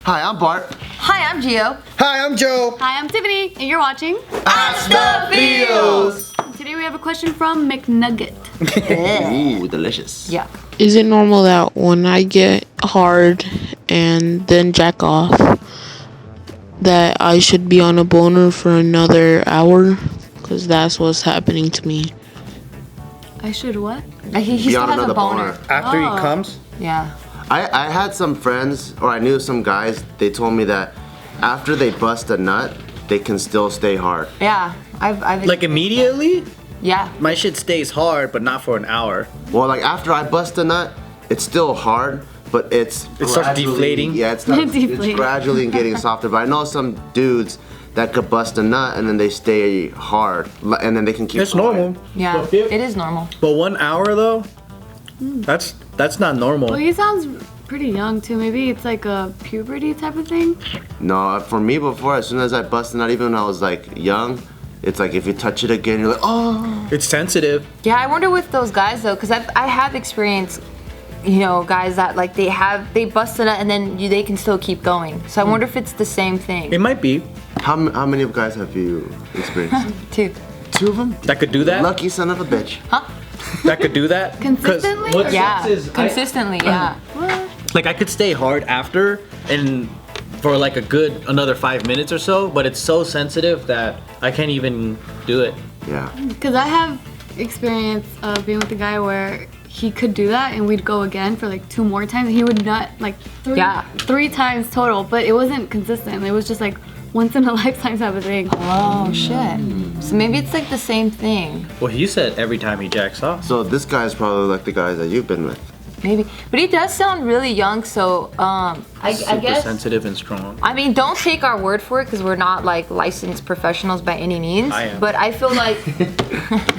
Hi, I'm Bart. Hi, I'm Gio. Hi, I'm Joe. Hi, I'm Tiffany, and you're watching AskTheFeels. Today we have a question from McNugget. Ooh, delicious. Yeah. Is it normal that when I get hard and then jack off, that I should be on a boner for another hour? Because that's what's happening to me. I should what? He still on has a another boner. boner. After Oh. he comes, Yeah. I had some friends, or I knew some guys, they told me that after they bust a nut, they can still stay hard. Yeah. I've like immediately, yeah. my shit stays hard, but not for an hour. Well, like after I bust a nut, it's still hard, but it starts gradually- deflating? Yeah, it's Deflating. gradually getting softer. But I know some dudes that could bust a nut and then they stay hard, and then they can keep It's going. normal. Yeah. But, if- It is normal. but 1 hour though, that's not normal. Well, he sounds pretty young too. Maybe it's like a puberty type of thing. No, for me before, as soon as I bust a nut, even when I was like young, it's like if you touch it again, you're like, oh. It's sensitive. Yeah, I wonder with those guys though, because I have experienced, guys that like they bust a nut and then they can still keep going. So I wonder if it's the same thing. It might be. How many of guys have you experienced? Too. 2 of them? That could do that. Lucky son of a bitch. That could do that. 'Cause Consistently? what Yeah. sucks is Consistently. Yeah. like I could stay hard after and for like another 5 minutes or so, but it's so sensitive that I can't even do it. Yeah. Because I have experience of being with a guy where he could do that and we'd go again for like 2 more times and he would nut like three times total, but it wasn't consistent. It was just like once in a lifetime type of thing. Oh shit. So maybe it's like the same thing. Well, you said every time he jacks off. So this guy's probably like the guys that you've been with. Maybe. But he does sound really young, so I Super guess. sensitive and strong. I mean, don't take our word for it because we're not like licensed professionals by any means. I am. But I feel like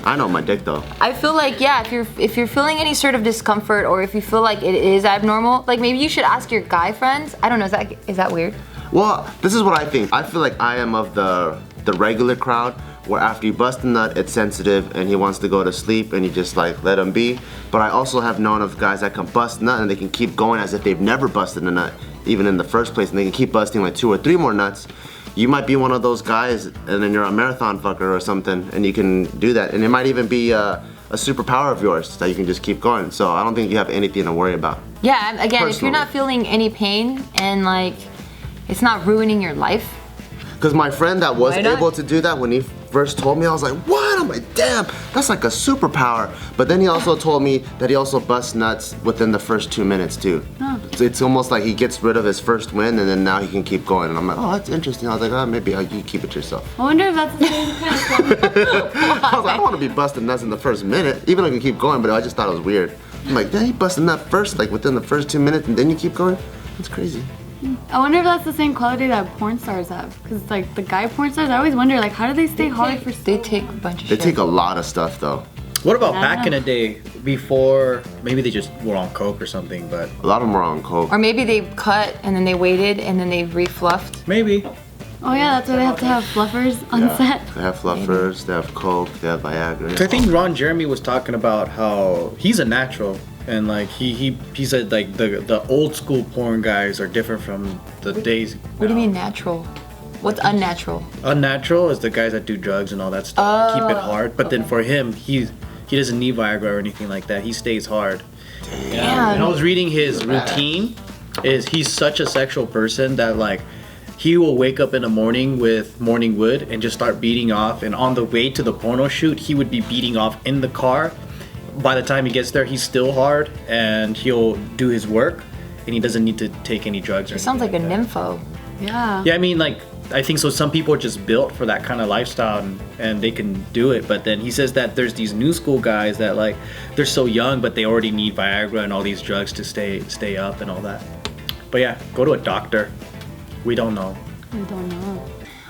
I know my dick though. yeah, if you're feeling any sort of discomfort or if you feel like it is abnormal, like maybe you should ask your guy friends. I don't know. Is that weird? Well, this is what I think. I feel like I am of the regular crowd where after you bust a nut, it's sensitive and he wants to go to sleep and you just like let him be. But I also have known of guys that can bust a nut and they can keep going as if they've never busted a nut, even in the first place, and they can keep busting like 2 or 3 more nuts. You might be one of those guys and then you're a marathon fucker or something and you can do that. And it might even be a superpower of yours that you can just keep going. So I don't think you have anything to worry about. Yeah. Again, if you're Personally. not feeling any pain and like it's not ruining your life. Because my friend that was Why not? able to do that, when he first told me, I was like, what? I'm like, damn, that's like a superpower. But then he also told me that he also busts nuts within the first 2 minutes too. So it's almost like he gets rid of his first win and then now he can keep going. And I'm like, oh, that's interesting. I was like, oh, maybe you keep it yourself. I wonder if that's the same kind of stuff. I was like, I don't want to be busting nuts in the first minute, even though I can keep going, but I just thought it was weird. I'm like, damn, you busting nut first, like within the first 2 minutes and then you keep going? That's crazy. I wonder if that's the same quality that porn stars have. Because like the guy porn stars, I always wonder like how do they stay hard for so They long? take a bunch of They shit. take a lot of stuff though. What about I back don't in the day before? Maybe they just were on coke or something, but A lot of them are on coke. Or maybe they cut and then they waited and then they refluffed. maybe. Oh yeah, that's why they have to have fluffers on Yeah. set. They have fluffers, they have coke, they have Viagra. I think Ron Jeremy was talking about how he's a natural, and like he said like the old school porn guys are different from the days. What do you mean natural? What's unnatural? Unnatural is the guys that do drugs and all that stuff. Keep it hard, but then for him, he doesn't need Viagra or anything like that. He stays hard. Damn. And I was reading his routine. Is he's such a sexual person that like he will wake up in the morning with morning wood and just start beating off, and on the way to the porno shoot he would be beating off in the car. By the time he gets there he's still hard and he'll do his work and he doesn't need to take any drugs or It sounds like a nympho. Yeah. Yeah, I mean, like, I think so. Some people are just built for that kind of lifestyle and they can do it. But then he says that there's these new school guys that like they're so young, but they already need Viagra and all these drugs to stay up and all that. But yeah, go to a doctor. We don't know. I don't know.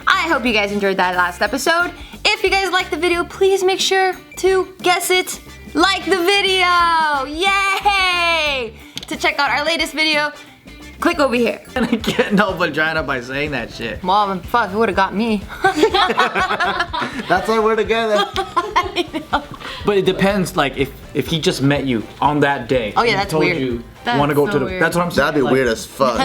I hope you guys enjoyed that last episode. If you guys liked the video, please make sure to guess it, like the video. Yay! To check out our latest video, click over here. And I get no vagina by saying that shit. Well, fuck, it would have got me. That's why we're together. But it depends, like if he just met you on that day. Oh, yeah, and that's told weird. You That's want to go so to the. weird. That's what I'm saying. That'd be like, weird as fuck.